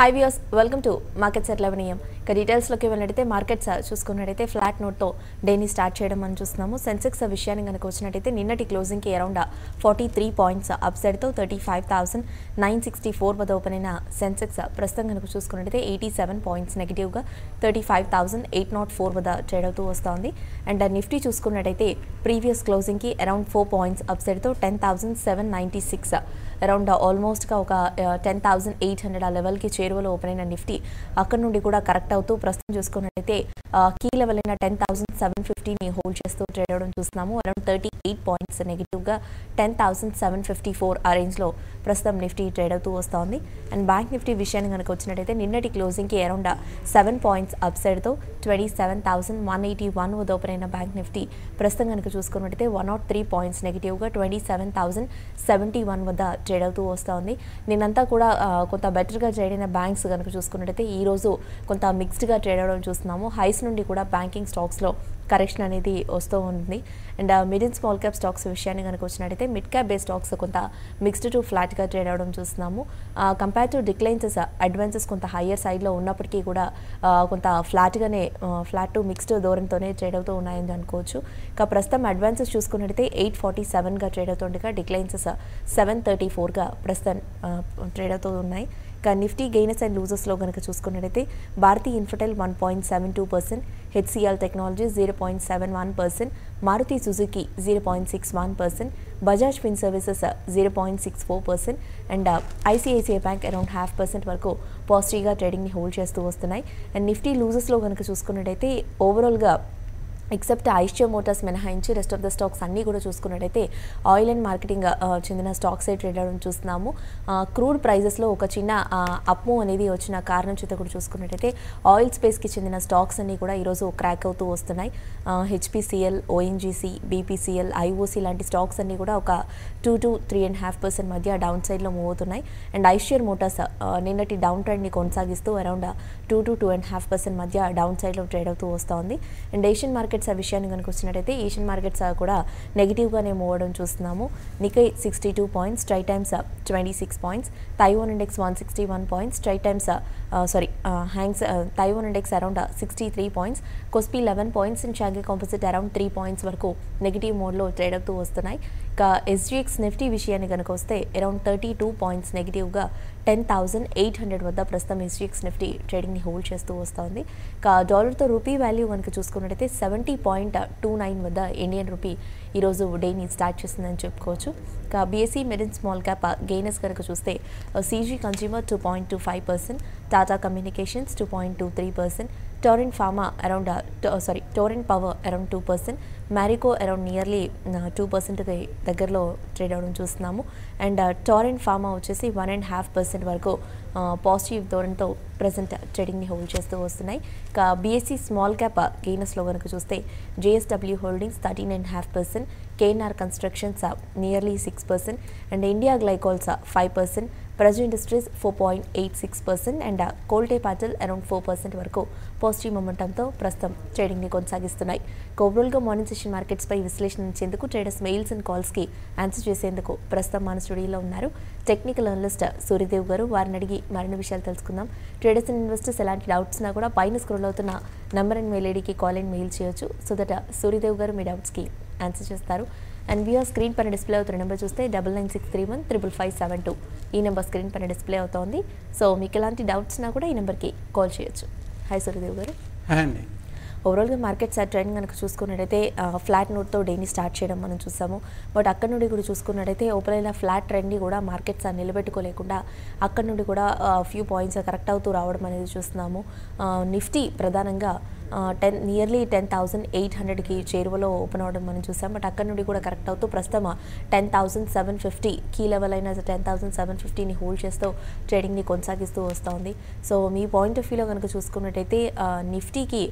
Hi viewers welcome to markets at 11 AM. ఇక డీటెయిల్స్లోకి వెళ్ళినట్టయితే మార్కెట్స్ చూసుకున్నట్టయితే ఫ్లాట్ నోట్తో డేని స్టార్ట్ చేయడం మనం చూస్తున్నాము. సెన్సెక్స్ విషయాన్ని కనుక వచ్చినట్టయితే నిన్నటి క్లోజింగ్కి అరౌండ్ 43 పాయింట్స్ అప్సైడ్తో 35,964 వద్ద ఓపెన్ అయిన సెన్సెక్స్ ప్రస్తుతం కనుక చూసుకున్నట్టయితే 87 పాయింట్స్ నెగిటివ్గా 35,804 వద్ద ట్రేడ్ అవుతూ వస్తోంది. అండ్ నిఫ్టీ చూసుకున్నట్టయితే ప్రీవియస్ క్లోజింగ్కి అరౌండ్ 4 పాయింట్స్ అప్సైడ్తో 10,796 అరౌండ్ ఆల్మోస్ట్గా ఒక 10,800 ఆ లెవెల్కి చేరువలో ఓపెన్ అయిన నిఫ్టీ అక్కడ నుండి కూడా కరెక్ట్ అవుతూ ప్రస్తుతం చూసుకున్నట్లయితే కీ లెవెల్ అయిన 10,750ని హోల్డ్ చేస్తూ ట్రేడ్ అవడం చూస్తున్నాము. అరౌండ్ 38 పాయింట్స్ నెగిటివ్గా 10,754 ఆ రేంజ్లో ప్రస్తుతం నిఫ్టీ ట్రేడ్ అవుతూ వస్తోంది. అండ్ బ్యాంక్ నిఫ్టీ విషయాన్ని కనుక వచ్చినట్టయితే నిన్నటి క్లోజింగ్కి అరౌండ్ 7 పాయింట్స్ అప్సైడ్తో 27,181 వద్ద ఓపెన్ అయిన బ్యాంక్ నిఫ్టీ ప్రస్తుతం కనుక చూసుకున్నట్టయితే 103 పాయింట్స్ నెగిటివ్గా 27,071 వద్ద ట్రేడ్ అవుతూ వస్తోంది. నిన్నంతా కూడా కొంత బెటర్గా ట్రేడ్ అయిన బ్యాంక్స్ కనుక చూసుకున్నట్టయితే ఈరోజు కొంత మిక్స్డ్గా ట్రేడ్ అవడం చూస్తున్నాము. హైస్ నుండి కూడా బ్యాంకింగ్ స్టాక్స్లో కరెక్షన్ అనేది వస్తూ ఉంది. And mid and small cap stocks విషయాన్ని కనుక వచ్చినట్టయితే మిడ్ క్యాప్ బేస్ స్టాక్స్ కొంత మిక్స్డ్ టు ఫ్లాట్గా ట్రేడ్ అవడం చూస్తున్నాము. కంపేర్ టు డిక్లైన్సెస్ అడ్వాన్సెస్ కొంత హయ్యర్ సైడ్లో ఉన్నప్పటికీ కూడా కొంత ఫ్లాట్ టు మిక్స్డ్ ధోరణితోనే ట్రేడ్ అవుతూ ఉన్నాయని అనుకోవచ్చు. ఇక ప్రస్తుతం అడ్వాన్సెస్ చూసుకున్నట్టయితే 847గా ట్రేడ్ అవుతుండగా డిక్లైన్సెస్ 734గా ప్రస్తుతం ట్రేడ్ అవుతూ ఉన్నాయి. ఇక నిఫ్టీ గెయినర్స్ అండ్ లూజర్స్లో కనుక చూసుకున్నట్టయితే భారతీ ఇన్ఫోటెల్ 1.72%, హెచ్సిఎల్ టెక్నాలజీ 0.71%, మారుతి సుజుకి 0.61%, బజాజ్ ఫిన్ సర్వీసెస్ 0.64% అండ్ ఐసిఐసిఐ బ్యాంక్ అరౌండ్ 0.5% వరకు పాజిటివ్గా ట్రేడింగ్ని హోల్డ్ చేస్తూ వస్తున్నాయి. అండ్ నిఫ్టీ లూజర్స్లో కనుక చూసుకున్నట్టయితే ఓవరాల్గా ఎక్సెప్ట్ ఐషియా మోటార్స్ మినహాయించి రెస్ట్ ఆఫ్ ద స్టాక్స్ అన్నీ కూడా చూసుకున్నట్టయితే ఆయిల్ అండ్ మార్కెటింగ్ చెందిన స్టాక్స్ ట్రేడ్ అవడం చూస్తున్నాము. క్రూడ్ ప్రైజెస్లో ఒక చిన్న అప్మూవ్ అనేది వచ్చిన కారణం చేత కూడా చూసుకున్నట్టయితే ఆయిల్ స్పేస్కి చెందిన స్టాక్స్ అన్నీ కూడా ఈరోజు క్రాక్ అవుతూ వస్తున్నాయి. హెచ్పిసిఎల్, ఓఎన్జీసీ, బీపీసీఎల్, ఐఓసీ లాంటి స్టాక్స్ అన్నీ కూడా ఒక 2 to 3.5% మధ్య డౌన్ సైడ్లో మూవ్ అవుతున్నాయి. అండ్ ఐషియర్ మోటార్స్ నిన్నటి డౌన్ ట్రెండ్ని కొనసాగిస్తూ అరౌండ్ 2 to 2.5% మధ్య డౌన్ సైడ్లో ట్రేడ్ అవుతూ వస్తోంది. అండ్ ఏషియన్ మార్కెట్స్ ఆ విషయాన్ని కనుక వచ్చినట్టయితే ఏషియన్ మార్కెట్స్ కూడా నెగిటివ్గానే మూవ్ అవడం చూస్తున్నాము. నికై 62 points, try times 26 points, Taiwan index 161 points, Taiwan index around 63 points, KOSPI 11 points and Shanghai composite around 3 points వరకు నెగిటివ్ మోడ్లో ట్రేడ్ అవుతూ వస్తున్నాయి. ఇక ఎస్జిఎక్స్ నిఫ్టీ విషయాన్ని కనుక వస్తే అరౌండ్ 32 పాయింట్స్ నెగిటివ్గా 10,800 వద్ద ప్రస్తుతం ఎస్జిఎక్స్ నిఫ్టీ ట్రేడింగ్ని హోల్డ్ చేస్తూ వస్తోంది. ఇక డాలర్తో రూపీ వాల్యూ కనుక చూసుకున్నట్టయితే 70.29 వద్ద ఇండియన్ రూపీ ఈరోజు డేని స్టార్ట్ చేస్తుందని చెప్పుకోవచ్చు. ఇక BSc mid and small cap gainers కనుక చూస్తే CG consumer 2.25%, Tata communications 2.23%, Torrent power around 2%, Marico around nearly 2% దగ్గరలో ట్రేడ్ అవడం చూస్తున్నాము. అండ్ టొరెంట్ ఫార్మా వచ్చేసి 1.5% వరకు పాజిటివ్ ధోరణితో ప్రజెంట్ ట్రేడింగ్ని హోల్డ్ చేస్తూ వస్తున్నాయి. ఇక బీఎస్సీ స్మాల్ క్యాప్ గెయినర్స్లో కనుక చూస్తే JSW Holdings 13.5%, KNR Constructions nearly 6% and India Glycols 5%, Praj Industries 4.86% and Kolte Patil around 4% వరకు పాజిటివ్ మొమెంటంతో ప్రస్తుతం ట్రేడింగ్ని కొనసాగిస్తున్నాయి. ఓవరాల్గా మార్నింగ్ సెషన్ మార్కెట్స్పై విశ్లేషించేందుకు ట్రేడర్స్ మెయిల్స్ అండ్ కాల్స్కి ఆన్సర్ చేసేందుకు ప్రస్తుతం మన స్టూడియోలో ఉన్నారు టెక్నికల్ అనలిస్ట్ సూర్యదేవ్ గారు. వారిని అడిగి మరిన్ని విషయాలు తెలుసుకుందాం. ట్రేడర్స్ అండ్ ఇన్వెస్టర్స్ ఎలాంటి డౌట్స్ ఉన్నా కూడా పైన స్క్రోల్ అవుతున్న నంబర్ అండ్ మెయిల్ ఐడికి కాల్ అండ్ మెయిల్ చేయొచ్చు. సో దట్ సూర్యదేవ్ గారు మీ డౌట్స్కి ఆన్సర్ చేస్తారు. అండ్ వ్యూయర్ స్క్రీన్ పైన డిస్ప్లే అవుతున్న నెంబర్ చూస్తే 9963155572 ఈ నెంబర్ స్క్రీన్ పైన డిస్ప్లే అవుతోంది. సో మీకు ఎలాంటి డౌట్స్ ఉన్నా కూడా ఈ నెంబర్కి కాల్ చేయొచ్చు. హాయ్ సూర్యదేవ్ గారు. హాయ్ అండి. ఓవరాల్గా మార్కెట్స్ ట్రెండ్ కనుక చూసుకున్నట్టయితే ఫ్లాట్ నోట్తో డేని స్టార్ట్ చేయడం మనం చూసాము. బట్ అక్కడ నుండి కూడా చూసుకున్నట్టయితే ఓపెన్ అయిన ఫ్లాట్ ట్రెండ్ని కూడా మార్కెట్స్ నిలబెట్టుకోలేకుండా అక్కడ నుండి కూడా ఫ్యూ పాయింట్స్ కరెక్ట్ అవుతూ రావడం అనేది చూస్తున్నాము. నిఫ్టీ ప్రధానంగా నియర్లీ 10,800కి చేరువలో ఓపెన్ అవ్వడం మనం చూసాం. బట్ అక్కడ నుండి కూడా కరెక్ట్ అవుతూ ప్రస్తుతం 10,750 కీ లెవెల్ అయిన 10,750ని హోల్డ్ చేస్తూ ట్రేడింగ్ని కొనసాగిస్తూ వస్తుంది. సో మీ పాయింట్ ఆఫ్ వ్యూలో కనుక చూసుకున్నట్టయితే నిఫ్టీకి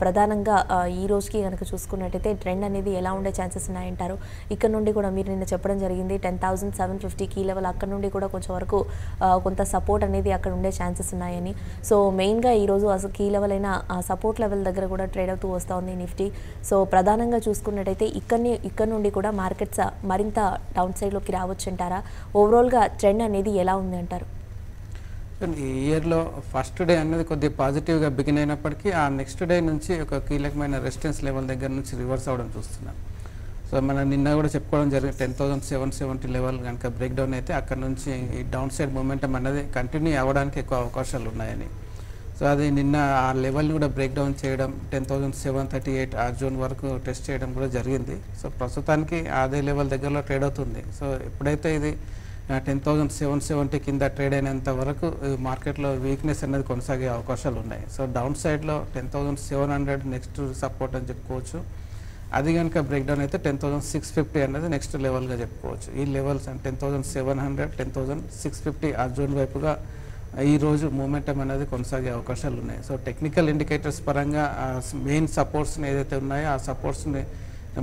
ప్రధానంగా ఈ రోజుకి కనుక చూసుకున్నట్టయితే ట్రెండ్ అనేది ఎలా ఉండే ఛాన్సెస్ ఉన్నాయంటారు? ఇక్కడ నుండి కూడా మీరు నిన్న చెప్పడం జరిగింది 10,750 కీ లెవెల్ అక్కడ నుండి కూడా కొంచెం వరకు కొంత సపోర్ట్ అనేది అక్కడ ఉండే ఛాన్సెస్ ఉన్నాయని. సో మెయిన్గా ఈరోజు అసలు కీ లెవెల్ అయిన సపోర్ట్ లెవెల్ దగ్గర కూడా ట్రేడ్ అవుతూ వస్తుంది నిఫ్టీ. సో ప్రధానంగా చూసుకున్నట్టయితే ఇక్కడ నుండి కూడా మార్కెట్స్ మరింత డౌన్ సైడ్లోకి రావచ్చు అంటారా? ఓవరాల్గా ట్రెండ్ అనేది ఎలా ఉంది అంటారు? ఈ ఇయర్లో ఫస్ట్ డే అనేది కొద్దిగా పాజిటివ్గా బిగిన్ అయినప్పటికీ ఆ నెక్స్ట్ డే నుంచి ఒక కీలకమైన రెసిస్టెన్స్ లెవెల్ దగ్గర నుంచి రివర్స్ అవ్వడం చూస్తున్నాం. సో మనం నిన్న కూడా చెప్పుకోవడం జరిగింది 10,770 లెవెల్ కనుక బ్రేక్ డౌన్ అయితే అక్కడ నుంచి ఈ డౌన్ సైడ్ మూమెంటం అనేది కంటిన్యూ అవ్వడానికి ఎక్కువ అవకాశాలు ఉన్నాయని. సో అది నిన్న ఆ లెవెల్ని కూడా బ్రేక్ డౌన్ చేయడం 10,738 ఆ జోన్ వరకు టెస్ట్ చేయడం కూడా జరిగింది. సో ప్రస్తుతానికి అదే లెవెల్ దగ్గరలో ట్రేడ్ అవుతుంది. సో ఎప్పుడైతే ఇది 10,770 కింద ట్రేడ్ అయినంత వరకు మార్కెట్లో వీక్నెస్ అనేది కొనసాగే అవకాశాలు ఉన్నాయి. సో డౌన్ సైడ్లో 10,700 నెక్స్ట్ సపోర్ట్ అని చెప్పుకోవచ్చు. అది కనుక బ్రేక్ డౌన్ అయితే 10,650 అనేది నెక్స్ట్ లెవెల్గా చెప్పుకోవచ్చు. ఈ లెవెల్స్ 10,700 10,650 ఆ జోన్ వైపుగా ఈరోజు మూమెంటం అనేది కొనసాగే అవకాశాలు ఉన్నాయి. సో టెక్నికల్ ఇండికేటర్స్ పరంగా మెయిన్ సపోర్ట్స్ని ఏదైతే ఉన్నాయో ఆ సపోర్ట్స్ని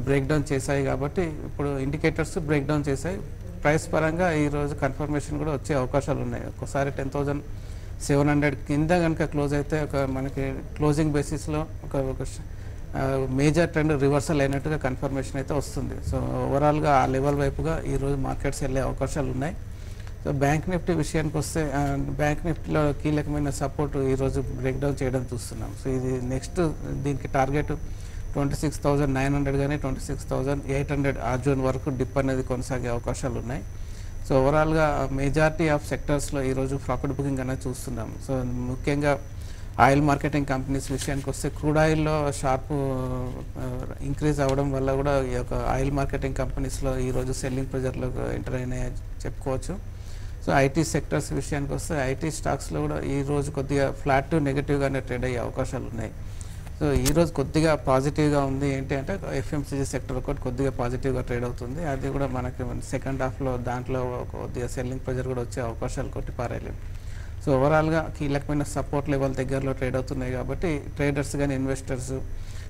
బ్రేక్ డౌన్ చేశాయి కాబట్టి ఇప్పుడు ఇండికేటర్స్ బ్రేక్ డౌన్ చేశాయి. ప్రైస్ పరంగా ఈరోజు కన్ఫర్మేషన్ కూడా వచ్చే అవకాశాలు ఉన్నాయి. ఒక్కసారి 10,700 కింద కనుక క్లోజ్ అయితే ఒక మనకి క్లోజింగ్ బేసిస్లో ఒక మేజర్ ట్రెండ్ రివర్సల్ అయినట్టుగా కన్ఫర్మేషన్ అయితే వస్తుంది. సో ఓవరాల్గా ఆ లెవెల్ వైపుగా ఈరోజు మార్కెట్స్ వెళ్ళే అవకాశాలు ఉన్నాయి. సో బ్యాంక్ నిఫ్టీ విషయానికి వస్తే బ్యాంక్ నిఫ్టీలో కీలకమైన సపోర్ట్ ఈరోజు బ్రేక్ డౌన్ చేయడం చూస్తున్నాం. సో ఇది నెక్స్ట్ దీనికి టార్గెట్ 26,900 కానీ 26,800 ఆ జోన్ వరకు డిప్ అనేది కొనసాగే అవకాశాలు ఉన్నాయి. సో ఓవరాల్గా మెజారిటీ ఆఫ్ సెక్టర్స్లో ఈరోజు ప్రాఫిట్ బుకింగ్ అనేది చూస్తున్నాం. సో ముఖ్యంగా ఆయిల్ మార్కెటింగ్ కంపెనీస్ విషయానికి వస్తే క్రూడ్ ఆయిల్లో షార్ప్ ఇంక్రీజ్ అవ్వడం వల్ల కూడా ఈ యొక్క ఆయిల్ మార్కెటింగ్ కంపెనీస్లో ఈరోజు సెల్లింగ్ ప్రెజర్లో ఎంటర్ అయినాయి చెప్పుకోవచ్చు. సో ఐటీ సెక్టర్స్ విషయానికి వస్తే ఐటీ స్టాక్స్లో కూడా ఈరోజు కొద్దిగా ఫ్లాట్ టు నెగిటివ్గానే ట్రేడ్ అయ్యే అవకాశాలు ఉన్నాయి. సో ఈరోజు కొద్దిగా పాజిటివ్గా ఉంది ఏంటి అంటే ఎఫ్ఎంసీజీ సెక్టర్ ఒకటి కొద్దిగా పాజిటివ్గా ట్రేడ్ అవుతుంది. అది కూడా మనకి సెకండ్ హాఫ్లో దాంట్లో కొద్దిగా సెల్లింగ్ ప్రెజర్ కూడా వచ్చే అవకాశాలు కొట్టి పారేయలేము. సో ఓవరాల్గా కీలకమైన సపోర్ట్ లెవెల్ దగ్గరలో ట్రేడ్ అవుతున్నాయి కాబట్టి ట్రేడర్స్ కానీ ఇన్వెస్టర్స్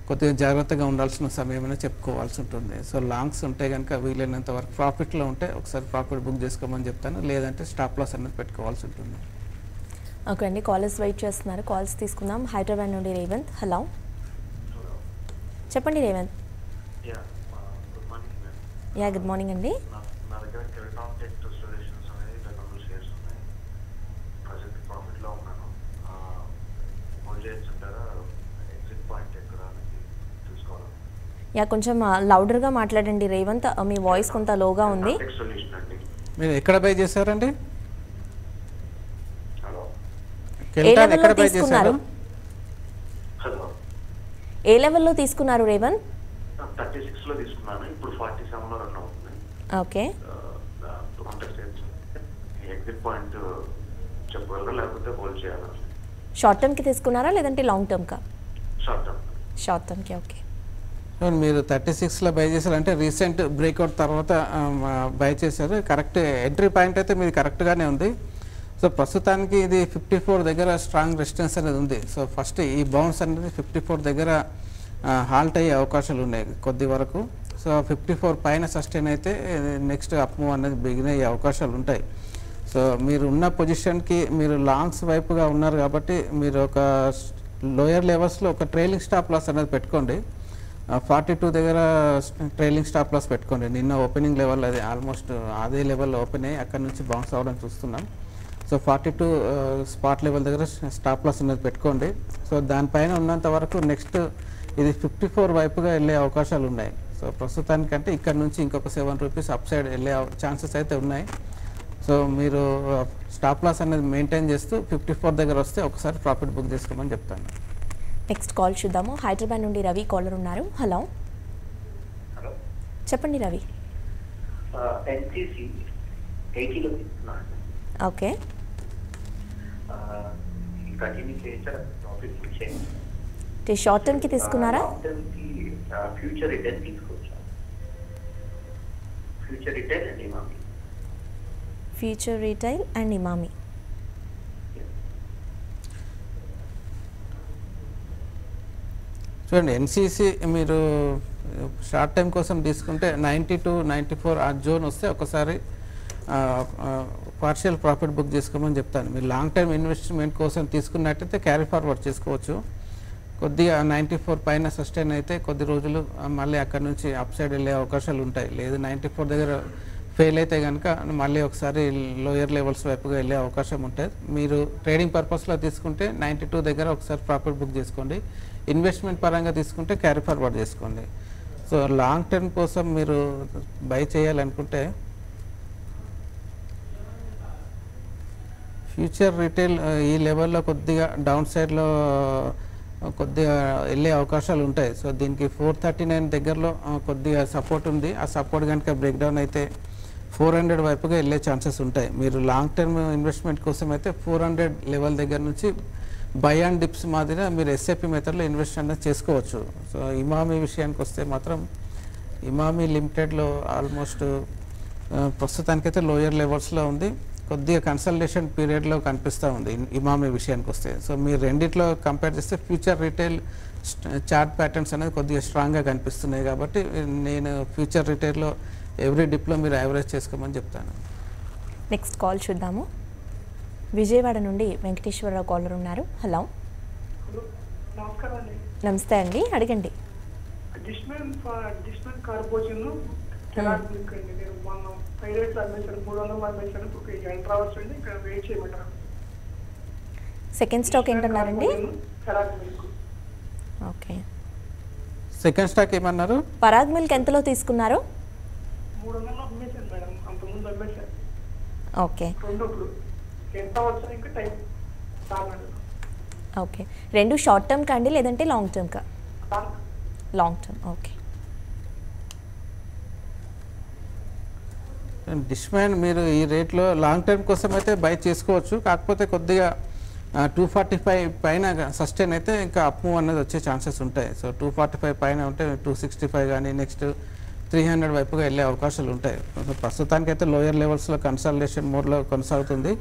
కొద్దిగా జాగ్రత్తగా ఉండాల్సిన సమయమైనా చెప్పుకోవాల్సి ఉంటుంది. సో లాంగ్స్ ఉంటే కనుక వీలైనంత వరకు ప్రాఫిట్లో ఉంటే ఒకసారి ప్రాఫిట్ బుక్ చేసుకోమని చెప్తాను, లేదంటే స్టాప్ లాస్ అనేది పెట్టుకోవాల్సి ఉంటుంది. ఓకే అండి, కాలర్స్ వెయిట్ చేస్తున్నారు. కాల్స్ తీసుకుందాం. హైదరాబాద్ నుండి రేవంత్. హలో, చెప్పండి రేవంత్. గుడ్ మార్నింగ్ అండి. కొంచెం లౌడర్గా మాట్లాడండి రేవంత్, మీ వాయిస్ కొంత లోగా ఉంది. మీరు ఎక్కడ బై చేశారండి? ఏ లెవెల్లో తీసుకున్నారు? ఏ లెవెల్లో తీసుకున్నారు రేవంత్? 36 లో తీసుకున్నాను, ఇప్పుడు 47 లో రన్ అవుతుంది. ఓకే, ఎగ్జిట్ పాయింట్ చెప్పగలరా లేకపోతే హోల్డ్ చేయాలా? షార్ట్ టర్మ్ కి తీసుకున్నారా లేదంటే లాంగ్ టర్మ్ కా? Short term. షార్ట్ టర్మ్ కి. ఓకే, మీరు 36లో బై చేశారంటే రీసెంట్ బ్రేక్అవుట్ తర్వాత బై చేశారు. కరెక్ట్ ఎంట్రీ పాయింట్ అయితే మీది కరెక్ట్గానే ఉంది. సో ప్రస్తుతానికి ఇది 54 దగ్గర స్ట్రాంగ్ రెసిస్టెన్స్ అనేది ఉంది. సో ఫస్ట్ ఈ బౌన్స్ అనేది 54 దగ్గర హాల్ట్ అయ్యే అవకాశాలు ఉన్నాయి కొద్ది వరకు. సో 54 పైన సస్టైన్ అయితే నెక్స్ట్ అప్ మూవ్ అనేది బిగిన్ అయ్యే అవకాశాలు ఉంటాయి. సో మీరు ఉన్న పొజిషన్కి మీరు లాంగ్స్ వైపుగా ఉన్నారు కాబట్టి మీరు ఒక లోయర్ లెవెల్స్లో ఒక ట్రైలింగ్ స్టాప్ లాస్ అనేది పెట్టుకోండి. 42 దగ్గర ట్రైలింగ్ స్టాప్ లాస్ పెట్టుకోండి. నిన్న ఓపెనింగ్ లెవెల్ అది ఆల్మోస్ట్ అదే లెవెల్లో ఓపెన్ అయ్యి అక్కడ నుంచి బౌన్స్ అవ్వడం చూస్తున్నాం. సో 42 స్పాట్ లెవెల్ దగ్గర స్టాప్ లాస్ అనేది పెట్టుకోండి. సో దానిపైన ఉన్నంత వరకు నెక్స్ట్ ఇది 54 వైపుగా వెళ్ళే అవకాశాలు ఉన్నాయి. సో ప్రస్తుతానికంటే ఇక్కడ నుంచి ఇంకొక 7 రూపీస్ అప్ సైడ్ వెళ్ళే ఛాన్సెస్ అయితే ఉన్నాయి. సో మీరు స్టాప్ లాస్ అనేది మెయింటైన్ చేస్తూ 54 దగ్గర వస్తే ఒకసారి ప్రాఫిట్ బుక్ చేసుకోమని చెప్తాను. నెక్స్ట్ కాల్ చూద్దాము. హైదరాబాద్ నుండి రవి కాలర్ ఉన్నారు. హలో, హలో, చెప్పండి రవి. ఎన్సీసీ 80లో తీసుకున్నాను. ఓకే, కంటిన్యూ చేయించారు, ప్రాఫిట్ బుక్ చేయండి. షార్ట్ టర్మ్ కి తీసుకున్నారా? లాంగ్ టర్మ్ కి ఫ్యూచర్ రిటర్న్ తీసుకోవచ్చా? Future return and Emami. Future retail and Emami. చూడండి, ఎన్సీసీ మీరు షార్ట్ టైం కోసం తీసుకుంటే 92, 94 ఆ జోన్ వస్తే ఒకసారి పార్షియల్ ప్రాఫిట్ బుక్ చేసుకోమని చెప్తాను. మీరు లాంగ్ టైం ఇన్వెస్ట్మెంట్ కోసం తీసుకున్నట్టయితే క్యారీ ఫార్వర్డ్ చేసుకోవచ్చు. కొద్దిగా 94 పైన సస్టైన్ అయితే కొద్ది రోజులు మళ్ళీ అక్కడ నుంచి అప్ సైడ్ వెళ్ళే అవకాశాలు ఉంటాయి. లేదు 94 దగ్గర ఫెయిల్ అయితే కనుక మళ్ళీ ఒకసారి లోయర్ లెవెల్స్ వైపుగా వెళ్ళే అవకాశం ఉంటుంది. మీరు ట్రేడింగ్ పర్పస్లో తీసుకుంటే 92 దగ్గర ఒకసారి ప్రాఫిట్ బుక్ చేసుకోండి. ఇన్వెస్ట్మెంట్ పరంగా తీసుకుంటే క్యారీ ఫార్వర్డ్ చేసుకోండి. సో లాంగ్ టర్మ్ కోసం మీరు బై చేయాలనుకుంటే ఫ్యూచర్ రిటైల్ ఈ లెవెల్లో కొద్దిగా డౌన్ సైడ్లో కొద్దిగా వెళ్ళే అవకాశాలు ఉంటాయి. సో దీనికి 439 దగ్గరలో కొద్దిగా సపోర్ట్ ఉంది. ఆ సపోర్ట్ కనుక బ్రేక్ డౌన్ అయితే 400 వైపుగా వెళ్ళే ఛాన్సెస్ ఉంటాయి. మీరు లాంగ్ టర్మ్ ఇన్వెస్ట్మెంట్ కోసం అయితే 400 లెవెల్ దగ్గర నుంచి బై అండ్ డిప్స్ మాదిరిగా మీరు ఎస్ఐపి మెథడ్లో ఇన్వెస్ట్ అనేది చేసుకోవచ్చు. సో ఇమామి విషయానికి వస్తే మాత్రం ఇమామి లిమిటెడ్లో ఆల్మోస్ట్ ప్రస్తుతానికైతే లోయర్ లెవెల్స్లో ఉంది. కొద్దిగా కన్సల్టేషన్ పీరియడ్లో కనిపిస్తూ ఉంది ఇమామి విషయానికి వస్తే. సో మీరు రెండిట్లో కంపేర్ చేస్తే ఫ్యూచర్ రిటైల్ చార్ట్ ప్యాటర్న్స్ అనేది కొద్దిగా స్ట్రాంగ్గా కనిపిస్తున్నాయి. కాబట్టి నేను ఫ్యూచర్ రిటైల్లో ఎవ్రీ డిప్లో మీరు యావరేజ్ చేసుకోమని చెప్తాను. నెక్స్ట్ కాల్ చూద్దాము. విజయవాడ నుండి వెంకటేశ్వరరావు కాలర్ ఉన్నారు. హలో, నమస్కారం అండి. నమస్తే అండి, అడగండి. డిస్మెన్ కార్బోజన్ కెలాగ్ మిల్క్ అండి. నేను మొన్న 5 రేట్లు అమ్మేశాను, 300 అమ్మేశాను. ఇప్పుడు ఎంటర్ అవ్వచ్చండి, ఇక్కడ వెయిట్ చేయమంటారు. సెకండ్ స్టాక్ ఏంటన్నారండి? Kellogg milk. Okay, second stock ఏమన్నారు? పరాగ్ మిల్క్ ఎంతలో తీసుకున్నారు? 300 అమ్మేశాను మేడం, అంతకుముందు అమ్మేశాను. ఓకే, రెండు ఇప్పుడు ఎంత అవ్వచ్చు ఇంకా టైం రాలేదు. ఓకే, రెండు షార్ట్ టర్మ్ కండి లేదంటే లాంగ్ టర్మ్ కా? Long term. ఓకే, డిష్మ్యాన్ మీరు ఈ రేట్లో లాంగ్ టర్మ్ కోసం అయితే బై చేసుకోవచ్చు. కాకపోతే కొద్దిగా 245 పైన సస్టైన్ అయితే ఇంకా అప్ మూవ్ అనేది వచ్చే ఛాన్సెస్ ఉంటాయి. సో 245 పైన ఉంటే 265 కానీ నెక్స్ట్ 300 వైపుగా వెళ్ళే అవకాశాలు ఉంటాయి. ప్రస్తుతానికి అయితే లోయర్ లెవెల్స్లో కన్సల్టేషన్ మోడ్లో కొనసాగుతుంది.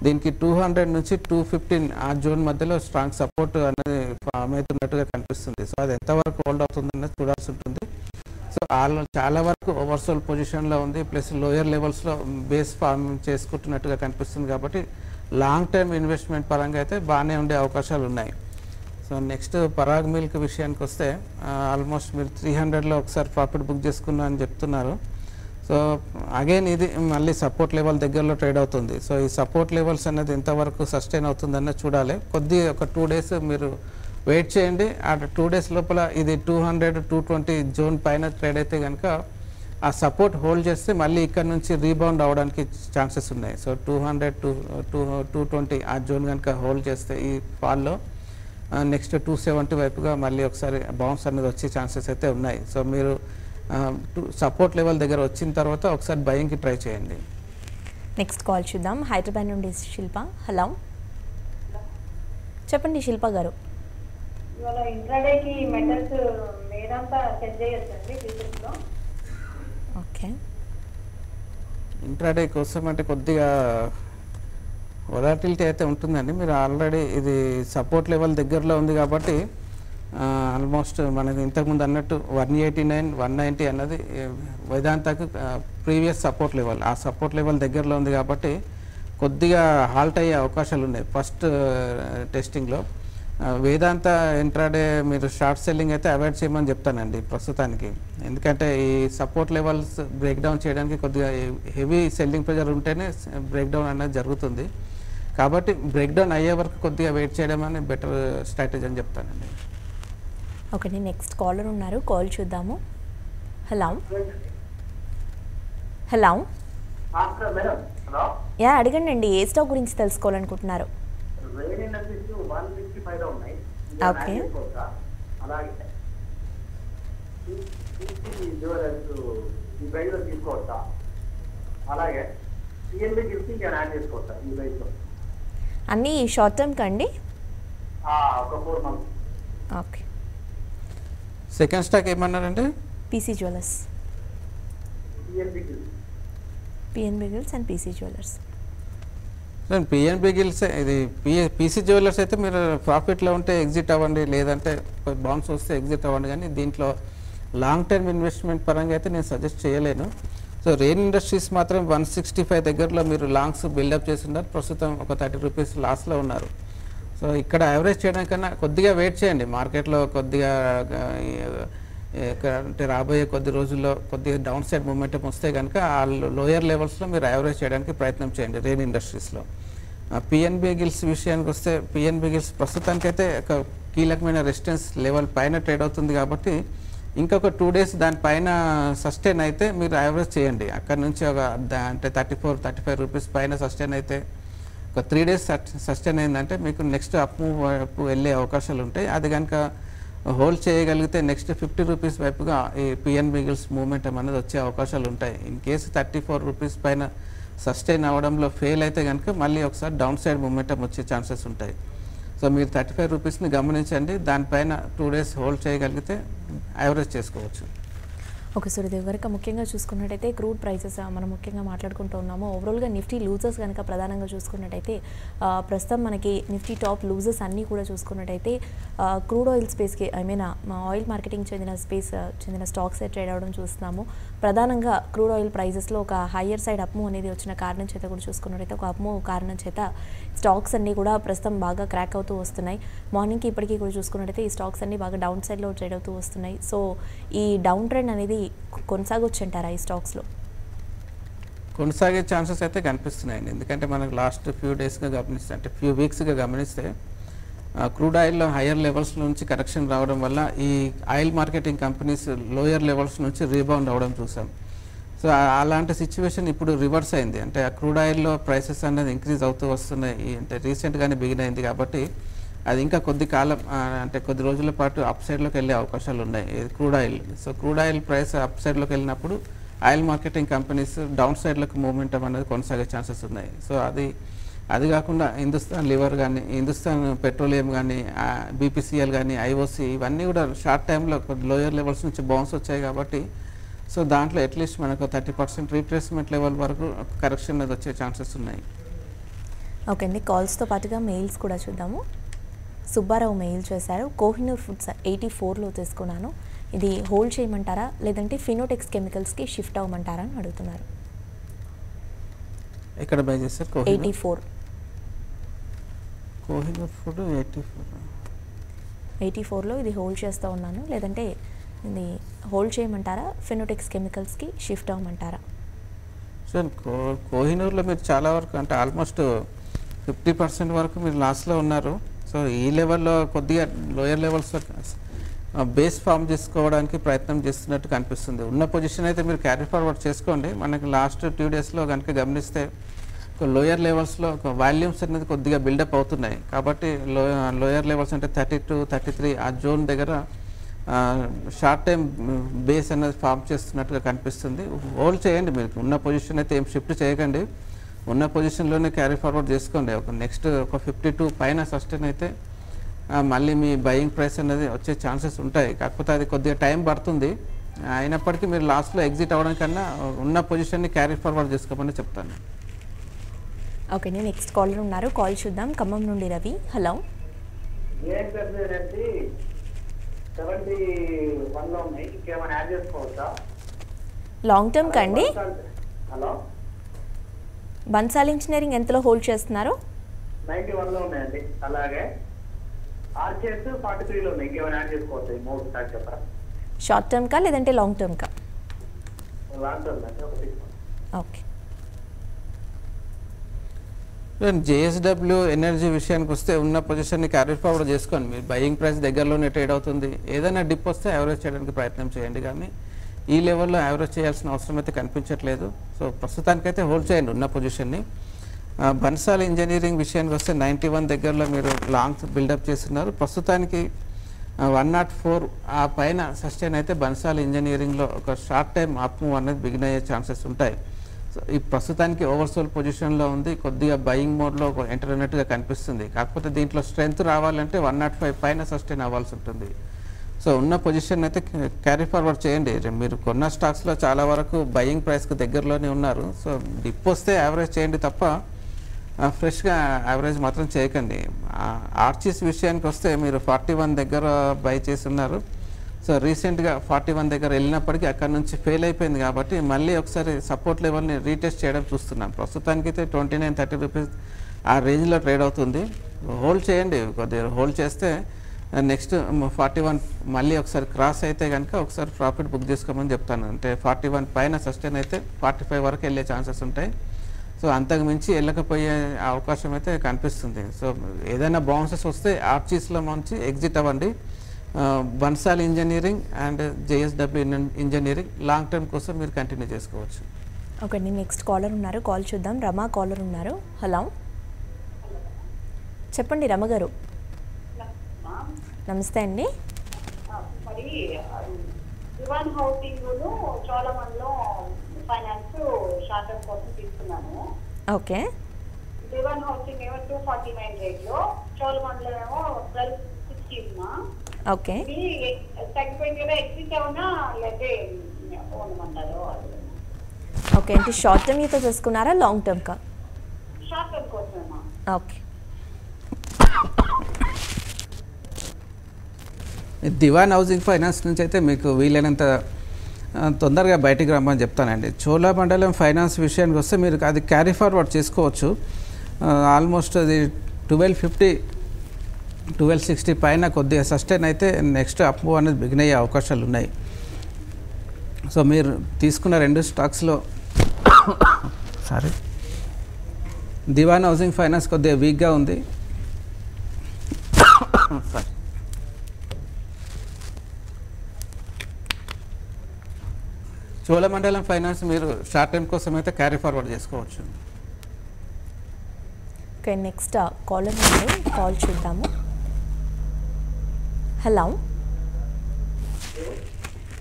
దీనికి 200 నుంచి 215 ఆ జోన్ మధ్యలో స్ట్రాంగ్ సపోర్ట్ అనేది ఫామ్ అవుతున్నట్టుగా కనిపిస్తుంది. సో అది ఎంతవరకు హోల్డ్ అవుతుందనేది చూడాల్సి ఉంటుంది. సో చాలా వరకు ఓవర్సోల్ పొజిషన్లో ఉంది, ప్లస్ లోయర్ లెవెల్స్లో బేస్ ఫామ్ చేసుకుంటున్నట్టుగా కనిపిస్తుంది. కాబట్టి లాంగ్ టర్మ్ ఇన్వెస్ట్మెంట్ పరంగా అయితే బాగానే ఉండే అవకాశాలు ఉన్నాయి. సో నెక్స్ట్ పరాగ్ మిల్క్ విషయానికి వస్తే ఆల్మోస్ట్ మీరు 300లో ఒకసారి ప్రాఫిట్ బుక్ చేసుకున్నా అని చెప్తున్నారు. సో అగైన్ ఇది మళ్ళీ సపోర్ట్ లెవెల్ దగ్గరలో ట్రేడ్ అవుతుంది. సో ఈ సపోర్ట్ లెవెల్స్ అనేది ఎంతవరకు సస్టైన్ అవుతుందన్నది చూడాలి. కొద్దిగా ఒక 2 డేస్ మీరు వెయిట్ చేయండి. ఆ 2 డేస్ లోపల ఇది 200, 220 జోన్ పైన ట్రేడ్ అయితే కనుక ఆ సపోర్ట్ హోల్డ్ చేస్తే మళ్ళీ ఇక్కడ నుంచి రీబౌండ్ అవడానికి ఛాన్సెస్ ఉన్నాయి. సో 200 to 220 ఆ జోన్ కనుక హోల్డ్ చేస్తే ఈ ఫాల్లో నెక్స్ట్ 270 వైపుగా మళ్ళీ ఒకసారి బౌన్స్ అనేది వచ్చే ఛాన్సెస్ అయితే ఉన్నాయి. సో మీరు సపోర్ట్ లెవెల్ దగ్గర వచ్చిన తర్వాత ఒకసారి బయింగ్కి ట్రై చేయండి. నెక్స్ట్ కాల్ చూద్దాం. హైదరాబాద్ నుండి శిల్ప. హలో, చెప్పండి శిల్ప గారు. ఇవాళ ఇంట్రాడేకి మెటల్స్ మేడంతా సెట్ చేయొచ్చండి ఫ్యూచర్స్లో? ఓకే, ఇంట్రాడే కోసం అంటే కొద్దిగా వొలాటిలిటీ అయితే ఉంటుందండి. మీరు ఆల్రెడీ ఇది సపోర్ట్ లెవెల్ దగ్గరలో ఉంది కాబట్టి ఆల్మోస్ట్ మనకి ఇంతకుముందు అన్నట్టు 189, 190 అన్నది వేదాంతకు ప్రీవియస్ సపోర్ట్ లెవెల్. ఆ సపోర్ట్ లెవెల్ దగ్గరలో ఉంది కాబట్టి కొద్దిగా హాల్ట్ అయ్యే అవకాశాలు ఉన్నాయి ఫస్ట్ టెస్టింగ్లో. వేదాంత ఇంట్రాడే మీరు షార్ట్ సెల్లింగ్ అయితే అవాయిడ్ చేయమని చెప్తానండి ప్రస్తుతానికి. ఎందుకంటే ఈ సపోర్ట్ లెవెల్స్ బ్రేక్ డౌన్ చేయడానికి కొద్దిగా హెవీ సెల్లింగ్ ప్రెజర్ ఉంటేనే బ్రేక్ డౌన్ అనేది జరుగుతుంది. కాబట్టి బ్రేక్ డౌన్ అయ్యే వరకు కొద్దిగా వెయిట్ చేయడం అనేది బెటర్ స్ట్రాటజీ అని చెప్తానండి. ఓకే, నెక్స్ట్ కాలర్ ఉన్నారు, కాల్ చూద్దాము. Hello, hello, madam. Hello, yeah అడగండి అండి. ఏ స్టాక్ గురించి తెలుసుకోవాలనుకుంటున్నారు? రెయిన్ ఇండస్ట్రీస్ 165 ఉన్నాయి. ఓకే, అలాగే ఈ ప్రైస్లో తీసుకోవచ్చా? అలాగే పిఎన్బి గిఫ్ట్ ఇంకా యాడ్ చేసుకోవచ్చా ఈ ప్రైస్లో? అన్నీ షార్ట్ టర్మ్ కండి? ఒక 4 months. ఓకే, సెకండ్ స్టాక్ ఏమన్నారంటే? PC jewellers, PNB gills and PC jewellers. PNB gills ఇది పీసీ జ్యువెలర్స్ అయితే మీరు ప్రాఫిట్లో ఉంటే ఎగ్జిట్ అవ్వండి, లేదంటే బౌన్స్ వస్తే ఎగ్జిట్ అవ్వండి. కానీ దీంట్లో లాంగ్ టర్మ్ ఇన్వెస్ట్మెంట్ పరంగా అయితే నేను సజెస్ట్ చేయలేను. సో రెయిన్ ఇండస్ట్రీస్ మాత్రం 165 దగ్గరలో మీరు లాంగ్స్ బిల్డప్ చేస్తున్నారు. ప్రస్తుతం ఒక 30 రూపీస్ లాస్లో ఉన్నారు. సో ఇక్కడ యావరేజ్ చేయడానికన్నా కొద్దిగా వెయిట్ చేయండి. మార్కెట్లో కొద్దిగా అంటే రాబోయే కొద్ది రోజుల్లో కొద్దిగా డౌన్ సైడ్ మూమెంటం వస్తే కనుక ఆ లోయర్ లెవెల్స్లో మీరు యావరేజ్ చేయడానికి ప్రయత్నం చేయండి రెయిన్ ఇండస్ట్రీస్లో. పిఎన్బి గిల్స్ విషయానికి వస్తే పిఎన్బి గిల్స్ ప్రస్తుతానికైతే ఒక కీలకమైన రెసిస్టెన్స్ లెవెల్ పైన ట్రేడ్ అవుతుంది కాబట్టి ఇంకొక 2 days దానిపైన సస్టైన్ అయితే మీరు యావరేజ్ చేయండి. అక్కడ నుంచి ఒక అంటే 34-35 రూపీస్ పైన సస్టైన్ అయితే ఒక 3 days సస్టైన్ అయిందంటే మీకు నెక్స్ట్ అప్ మూవ్ వైపు వెళ్ళే అవకాశాలు ఉంటాయి. అది కనుక హోల్డ్ చేయగలిగితే నెక్స్ట్ 50 రూపీస్ వైపుగా ఈ పిఎన్బి గిల్స్ మూమెంటం అనేది వచ్చే అవకాశాలు ఉంటాయి. ఇన్ కేసు 34 రూపీస్ పైన సస్టైన్ అవ్వడంలో ఫెయిల్ అయితే కనుక మళ్ళీ ఒకసారి డౌన్ సైడ్ మూమెంటం వచ్చే ఛాన్సెస్ ఉంటాయి. సో మీరు 35 రూపీస్ని గమనించండి, దానిపైన 2 days హోల్డ్ చేయగలిగితే యావరేజ్ చేసుకోవచ్చు. ఓకే సూర్యదేవ్ గారు, ముఖ్యంగా చూసుకున్నట్టయితే క్రూడ్ ప్రైసెస్ మనం ముఖ్యంగా మాట్లాడుకుంటూ ఉన్నాము. ఓవరాల్గా నిఫ్టీ లూజర్స్ కనుక ప్రధానంగా చూసుకున్నట్టయితే ప్రస్తుతం మనకి నిఫ్టీ టాప్ లూజర్స్ అన్నీ కూడా చూసుకున్నట్టయితే క్రూడ్ ఆయిల్ స్పేస్కి ఆయిల్ మార్కెటింగ్ చెందిన స్టాక్స్ ట్రేడ్ అవ్వడం చూస్తున్నాము. ప్రధానంగా క్రూడ్ ఆయిల్ ప్రైజెస్లో ఒక హయ్యర్ సైడ్ అప్మూవ్ అనేది వచ్చిన కారణం చేత కూడా చూసుకున్నట్టయితే ఒక అప్మూవ్ కారణం చేత స్టాక్స్ అన్నీ కూడా ప్రస్తుతం బాగా క్రాక్ అవుతూ వస్తున్నాయి. మార్నింగ్కి ఇప్పటికీ కూడా చూసుకున్నట్టయితే ఈ స్టాక్స్ అన్నీ బాగా డౌన్ సైడ్లో ట్రేడ్ అవుతూ వస్తున్నాయి. సో ఈ డౌన్ ట్రెండ్ అనేది కొనసాగొచ్చు అంటారా ఈ స్టాక్స్లో? కొనసాగే ఛాన్సెస్ అయితే కనిపిస్తున్నాయండి. ఎందుకంటే మనకు లాస్ట్ ఫ్యూ డేస్గా గమనిస్తే అంటే ఫ్యూ వీక్స్గా గమనిస్తే క్రూడ్ ఆయిల్లో హయ్యర్ లెవెల్స్ నుంచి కరెక్షన్ రావడం వల్ల ఈ oil marketing companies lower levels నుంచి రీబౌండ్ అవ్వడం చూసాం. సో అలాంటి సిచ్యువేషన్ ఇప్పుడు రివర్స్ అయింది. అంటే ఆ క్రూడ్ ఆయిల్లో ప్రైసెస్ అనేది ఇంక్రీజ్ అవుతూ వస్తున్నాయి. అంటే రీసెంట్గానే బిగిన్ అయింది కాబట్టి అది ఇంకా కొద్ది కాలం అంటే కొద్ది రోజుల పాటు అప్ సైడ్లోకి వెళ్ళే అవకాశాలు ఉన్నాయి crude oil. So crude oil price up సైడ్లోకి వెళ్ళినప్పుడు ఆయిల్ మార్కెటింగ్ కంపెనీస్ డౌన్ సైడ్లోకి మూమెంటం అనేది కొనసాగే ఛాన్సెస్ ఉన్నాయి. సో అది కాకుండా హిందుస్థాన్ లివర్ కానీ, హిందుస్థాన్ పెట్రోలియం కానీ, బీపీసీఎల్ కానీ, ఐఓసీ ఇవన్నీ కూడా షార్ట్ టైంలో లోయర్ లెవెల్స్ నుంచి బౌన్స్ వచ్చాయి కాబట్టి సో దాంట్లో అట్లీస్ట్ మనకు 30% రీట్రేస్మెంట్ లెవెల్ వరకు కరెక్షన్ అనేది వచ్చే ఛాన్సెస్ ఉన్నాయి. ఓకే అండి, కాల్స్తో పాటుగా మెయిల్స్ కూడా చూద్దాము. సుబ్బారావు మెయిల్ చేశారు, కోహినూర్ ఫుడ్స్ 84లో తీసుకున్నాను, ఇది హోల్డ్ చేయమంటారా లేదంటే ఫినోటెక్స్ కెమికల్స్కి షిఫ్ట్ అవ్వమంటారా అని అడుగుతున్నారు. ఎక్కడ బై చేస్తారు? 84 కోహినూర్ ఫుడ్ 84లో ఇది హోల్డ్ చేస్తూ ఉన్నాను, లేదంటే ఇది హోల్డ్ చేయమంటారా ఫినోటెక్స్ కెమికల్స్కి షిఫ్ట్ అవ్వమంటారా? సార్ కోహినూర్లో మీరు చాలా వరకు అంటే ఆల్మోస్ట్ 50% వరకు మీరు లాస్లో ఉన్నారు. సో ఈ లెవెల్లో కొద్దిగా లోయర్ లెవెల్స్లో బేస్ ఫామ్ చేసుకోవడానికి ప్రయత్నం చేస్తున్నట్టు కనిపిస్తుంది. ఉన్న పొజిషన్ అయితే మీరు క్యారీ ఫార్వర్డ్ చేసుకోండి. మనకి లాస్ట్ 2 డేస్లో కనుక గమనిస్తే లోయర్ లెవెల్స్లో వాల్యూమ్స్ అనేది కొద్దిగా బిల్డప్ అవుతున్నాయి కాబట్టి లోయర్ లెవెల్స్ అంటే 32, 33 ఆ జోన్ దగ్గర షార్ట్ టైం బేస్ అనేది ఫామ్ చేస్తున్నట్టుగా కనిపిస్తుంది. హోల్డ్ చేయండి, మీరు ఉన్న పొజిషన్ అయితే ఏం షిఫ్ట్ చేయకండి, ఉన్న పొజిషన్లోనే క్యారీ ఫార్వర్డ్ చేసుకోండి. నెక్స్ట్ ఒక 52 పైన సస్టైన్ అయితే మళ్ళీ మీ బయింగ్ ప్రైస్ అనేది వచ్చే ఛాన్సెస్ ఉంటాయి. కాకపోతే అది కొద్దిగా టైం పడుతుంది. అయినప్పటికీ మీరు లాస్ట్లో ఎగ్జిట్ అవ్వడం కన్నా ఉన్న పొజిషన్ని క్యారీ ఫార్వర్డ్ చేసుకోమని చెప్తాను. ఓకే, నేను నెక్స్ట్ కాలర్ ఉన్నారు, కాల్ చూద్దాం. ఖమ్మం నుండి రవి. హలో. 71 ఉన్నాయి, ఇంకేమైనా యాడ్ చేసుకోవచ్చా? లాంగ్ టర్మ్ కండి. హలో, బన్సాల్ ఇంజనీరింగ్ ఎంతలో హోల్డ్ చేస్తున్నారు? 91లో ఉన్నాయండి. అలాగే ఆర్చేస్ 43లో ఉన్నాయి, ఇంకేమైనా యాడ్ చేసుకోవచ్చు? 3 స్టాక్ చెప్పరా? షార్ట్ టర్మ్ కా లేదంటే లాంగ్ టర్మ్ కా? లాంగ్ టర్మ్ అంటే ఒక 6 months. ఓకే. జేఎస్డబ్ల్యూ ఎనర్జీ విషయానికి వస్తే ఉన్న పొజిషన్ని క్యారీ ఫార్వర్డ్ చేసుకోండి. మీరు బయింగ్ ప్రైస్ దగ్గరలోనే ట్రేడ్ అవుతుంది. ఏదైనా డిప్ వస్తే యావరేజ్ చేయడానికి ప్రయత్నం చేయండి, కానీ ఈ లెవెల్లో యావరేజ్ చేయాల్సిన అవసరం అయితే కనిపించట్లేదు. సో ప్రస్తుతానికైతే హోల్డ్ చేయండి ఉన్న పొజిషన్ని. బన్సాల్ ఇంజనీరింగ్ విషయానికి వస్తే 91 దగ్గరలో మీరు లాంగ్ బిల్డప్ చేస్తున్నారు. ప్రస్తుతానికి 104 ఆ పైన సస్టైన్ అయితే బన్సాల్ ఇంజనీరింగ్లో ఒక షార్ట్ టైం అప్ మూవ్ అనేది బిగిన్ అయ్యే ఛాన్సెస్ ఉంటాయి. సో ఈ ప్రస్తుతానికి ఓవర్సోల్ పొజిషన్లో ఉంది, కొద్దిగా బయింగ్ మోడ్లో ఎంటర్ అయినట్టుగా కనిపిస్తుంది. కాకపోతే దీంట్లో స్ట్రెంగ్త్ రావాలంటే 105 పైన సస్టైన్ అవ్వాల్సి ఉంటుంది. సో ఉన్న పొజిషన్ అయితే క్యారీ ఫార్వర్డ్ చేయండి. మీరు కొన్న స్టాక్స్లో చాలా వరకు బయింగ్ ప్రైస్కి దగ్గరలోనే ఉన్నారు. సో డిప్ వస్తే యావరేజ్ చేయండి తప్ప ఫ్రెష్గా యావరేజ్ మాత్రం చేయకండి. ఆర్చిస్ విషయానికి వస్తే మీరు 41 దగ్గర బై చేసి ఉన్నారు. సో రీసెంట్గా 41 దగ్గర వెళ్ళినప్పటికీ అక్కడ నుంచి ఫెయిల్ అయిపోయింది కాబట్టి మళ్ళీ ఒకసారి సపోర్ట్ లెవెల్ని రీటెస్ట్ చేయడం చూస్తున్నాం. ప్రస్తుతానికైతే 29-30 రూపీస్ ఆ రేంజ్లో ట్రేడ్ అవుతుంది. హోల్డ్ చేయండి, కొద్దిగా హోల్డ్ చేస్తే నెక్స్ట్ 41 మళ్ళీ ఒకసారి క్రాస్ అయితే కనుక ఒకసారి ప్రాఫిట్ బుక్ చేసుకోమని చెప్తాను. అంటే 41 పైన సస్టైన్ అయితే 45 వరకు వెళ్ళే ఛాన్సెస్ ఉంటాయి. సో అంతకు మించి వెళ్ళకపోయే అవకాశం అయితే కనిపిస్తుంది. సో ఏదైనా బౌన్సెస్ వస్తే ఆర్చీస్లో మంచి ఎగ్జిట్ అవ్వండి. Bansal engineering and JSW engineering long term కోసం మీరు కంటిన్యూ చేసుకోవచ్చు. ఓకే అండి, నెక్స్ట్ కాలర్ ఉన్నారు, కాల్ చూద్దాం. రమా కాలర్ ఉన్నారు. హలో, చెప్పండి రమ గారు. నమస్తే అండి. మరి దివాన్ హౌసింగ్ చోళమండలో ఫైనాన్స్ షార్ట్ టర్మ్ కోసం తీసుకున్నాను. ఓకే, దివాన్ హౌసింగ్ ఏమో 249 రేట్లో, చోళమండలో ఏమో 1260. ఓకే, తగ్గిపోయింది కదా, ఎగ్జిట్ అవునా లేకపోతే ఉండమంటారు? ఓకే అంటే షార్ట్ టర్మ్ అయితే తీసుకున్నారా, లాంగ్ టర్మ్ కా? షార్ట్ టర్మ్ కోసమేమా? ఓకే, దివాన్ హౌసింగ్ ఫైనాన్స్ నుంచి అయితే మీకు వీలైనంత తొందరగా బయటికి రమ్మని చెప్తానండి. చోళమండలం ఫైనాన్స్ విషయానికి వస్తే మీరు అది క్యారీ ఫార్వర్డ్ చేసుకోవచ్చు. ఆల్మోస్ట్ అది 1250 1260 పైన కొద్దిగా సస్టైన్ అయితే నెక్స్ట్ అప్ మూవ్ అనేది బిగిన్ అయ్యే అవకాశాలు ఉన్నాయి. సో మీరు తీసుకున్న 2 స్టాక్స్లో దివాన్ హౌసింగ్ ఫైనాన్స్ కొద్దిగా వీక్గా ఉంది. చోళమండలం ఫైనాన్స్ మీరు షార్ట్ టైం కోసం అయితే క్యారీ ఫార్వర్డ్ చేసుకోవచ్చు. ఓకే, నెక్స్ట్ కాలర్ ఉంది, కాల్ చూద్దాము. హలో,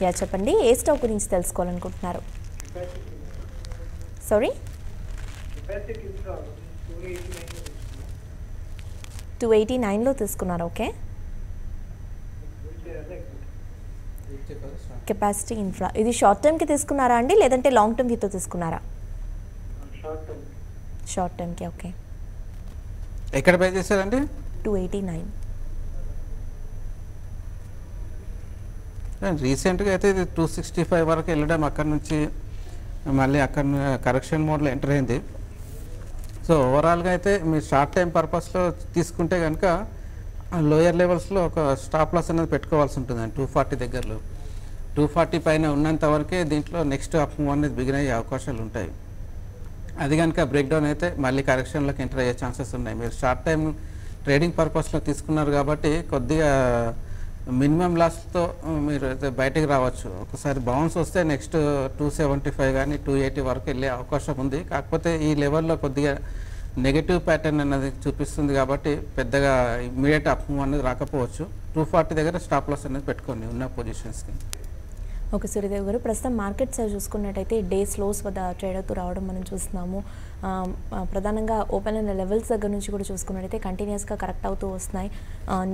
యా చెప్పండి, ఏ స్టాక్ గురించి తెలుసుకోవాలనుకుంటున్నారు? సారీ, 289లో తీసుకున్నారు. ఓకే, కెపాసిటీ ఇన్ఫ్రా ఇది షార్ట్ టర్మ్కి తీసుకున్నారా అండి, లేదంటే లాంగ్ టర్మ్కితో తీసుకున్నారా? షార్ట్ టర్మ్కి. ఓకే, ఎక్కడ పే చేశారండి? 289. రీసెంట్గా అయితే ఇది 265 వరకు వెళ్ళడం, అక్కడ నుంచి మళ్ళీ అక్కడ కరెక్షన్ మోడ్లో ఎంటర్ అయింది. సో ఓవరాల్గా అయితే మీరు షార్ట్ టైం పర్పస్లో తీసుకుంటే కనుక లోయర్ లెవెల్స్లో ఒక స్టాప్ లాస్ అనేది పెట్టుకోవాల్సి ఉంటుందండి. 240 దగ్గరలో 240 పైన ఉన్నంత వరకే దీంట్లో నెక్స్ట్ అప్ మూవ్ అనేది బిగిన్ అయ్యే అవకాశాలు ఉంటాయి. అది కనుక బ్రేక్ డౌన్ అయితే మళ్ళీ కరెక్షన్లోకి ఎంటర్ అయ్యే ఛాన్సెస్ ఉన్నాయి. మీరు షార్ట్ టైం ట్రేడింగ్ పర్పస్లో తీసుకున్నారు కాబట్టి కొద్దిగా మినిమం లాస్తో మీరు అయితే బయటికి రావచ్చు. ఒకసారి బౌన్స్ వస్తే నెక్స్ట్ 275 కానీ 280 వరకు వెళ్ళే అవకాశం ఉంది. కాకపోతే ఈ లెవెల్లో కొద్దిగా నెగటివ్ ప్యాటర్న్ అనేది చూపిస్తుంది కాబట్టి పెద్దగా ఇమ్మీడియట్ అప్ మూవ్ అనేది రాకపోవచ్చు. 240 దగ్గర స్టాప్ లాస్ అనేది పెట్టుకోండి ఉన్న పొజిషన్స్కి. ఓకే సూర్యదేవ్ గారు, ప్రస్తుతం మార్కెట్స్ చూసుకున్నట్టయితే డే స్లోస్ వద్ద ట్రేడ్ అవుతూ రావడం మనం చూస్తున్నాము. ప్రధానంగా ఓపెన్ అయిన లెవెల్స్ దగ్గర నుంచి కూడా చూసుకున్నట్టయితే కంటిన్యూస్గా కరెక్ట్ అవుతూ వస్తున్నాయి.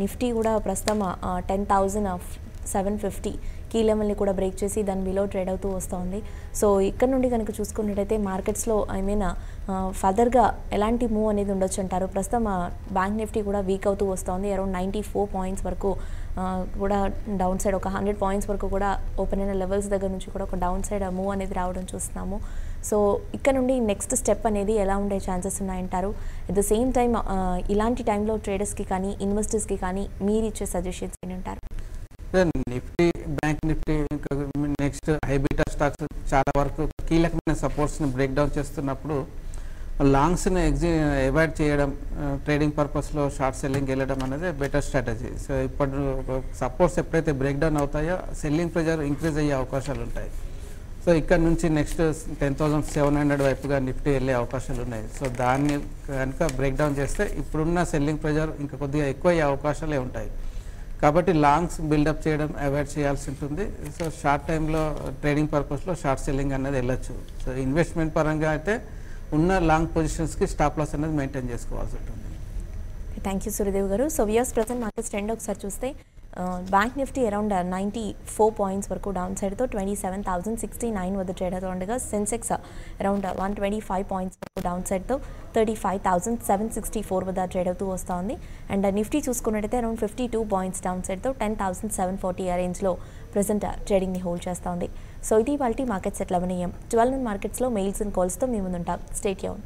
నిఫ్టీ కూడా ప్రస్తుతం 10,750 కీ లెవెల్ని కూడా బ్రేక్ చేసి దాని బిలో ట్రేడ్ అవుతూ వస్తుంది. సో ఇక్కడ నుండి కనుక చూసుకున్నట్టయితే మార్కెట్స్లో ఫర్దర్గా ఎలాంటి మూవ్ అనేది ఉండొచ్చు అంటారు? ప్రస్తుతం బ్యాంక్ నిఫ్టీ కూడా వీక్ అవుతూ వస్తుంది. అరౌండ్ 94 పాయింట్స్ వరకు కూడా డౌన్ సైడ్, ఒక 100 పాయింట్స్ వరకు కూడా ఓపెన్ అయిన లెవెల్స్ దగ్గర నుంచి కూడా ఒక డౌన్ సైడ్ మూవ్ అనేది రావడం చూస్తున్నాము. సో ఇక్కడ నుండి నెక్స్ట్ స్టెప్ అనేది ఎలా ఉండే ఛాన్సెస్ ఉన్నాయంటారు? అట్ ద సేమ్ టైం ఇలాంటి టైంలో ట్రేడర్స్కి కానీ ఇన్వెస్టర్స్కి కానీ మీరు ఇచ్చే సజెషన్స్ ఏంటంటారు? నిఫ్టీ, బ్యాంక్ నిఫ్టీ, ఇంకా నెక్స్ట్ హైబీటా స్టాక్స్ చాలా వరకు కీలకమైన సపోర్ట్స్ని బ్రేక్ డౌన్ చేస్తున్నప్పుడు లాంగ్స్ని అవాయిడ్ చేయడం, ట్రేడింగ్ పర్పస్లో షార్ట్ సెల్లింగ్ వెళ్ళడం అనేది బెటర్ స్ట్రాటజీ. సో ఇప్పుడు సపోర్ట్స్ ఎప్పుడైతే బ్రేక్ డౌన్ అవుతాయో సెల్లింగ్ ప్రెజర్ ఇంక్రీజ్ అయ్యే అవకాశాలు ఉంటాయి. సో ఇక్కడ నుంచి నెక్స్ట్ 10,700 వైపుగా నిఫ్టీ వెళ్ళే అవకాశాలు ఉన్నాయి. సో దాన్ని కనుక బ్రేక్ డౌన్ చేస్తే ఇప్పుడున్న సెల్లింగ్ ప్రెజర్ ఇంకా కొద్దిగా ఎక్కువ అయ్యే అవకాశాలే ఉంటాయి. కాబట్టి లాంగ్స్ బిల్డప్ చేయడం అవాయిడ్ చేయాల్సి ఉంటుంది. సో షార్ట్ టైంలో ట్రేడింగ్ పర్పస్లో షార్ట్ సెల్లింగ్ అనేది వెళ్ళొచ్చు. సో ఇన్వెస్ట్మెంట్ పరంగా అయితే ఉన్న లాంగ్ పొజిషన్స్కి స్టాప్ లాస్ అనేది మెయింటైన్ చేసుకోవాల్సి ఉంటుంది. థ్యాంక్ యూ సూర్యదేవ్ గారు. So viewers, present markets trend ఒకసారి చూస్తే బ్యాంక్ నిఫ్టీ అరౌండ్ 94 పాయింట్స్ వరకు డౌన్ సైడ్తో 27,069 వద్ద ట్రేడ్ అవుతూ ఉండగా సెన్సెక్స్ అరౌండ్ 125 పాయింట్స్ వరకు డౌన్ సైడ్తో 35,764 వద్ద ట్రేడ్ అవుతూ వస్తుంది. అండ్ నిఫ్టీ చూసుకున్నట్టయితే అరౌండ్ 52 పాయింట్స్ డౌన్ సైడ్తో 10,740 రేంజ్లో ప్రజెంట్ ట్రేడింగ్ని హోల్డ్ చేస్తూ ఉంది. సో ఇది వాళ్ళ మార్కెట్స్ ఎట్ 11 AM. 12 మార్కెట్స్లో మెయిల్స్ అండ్ కాల్స్తో మేము ముందుంటాం. Stay tune.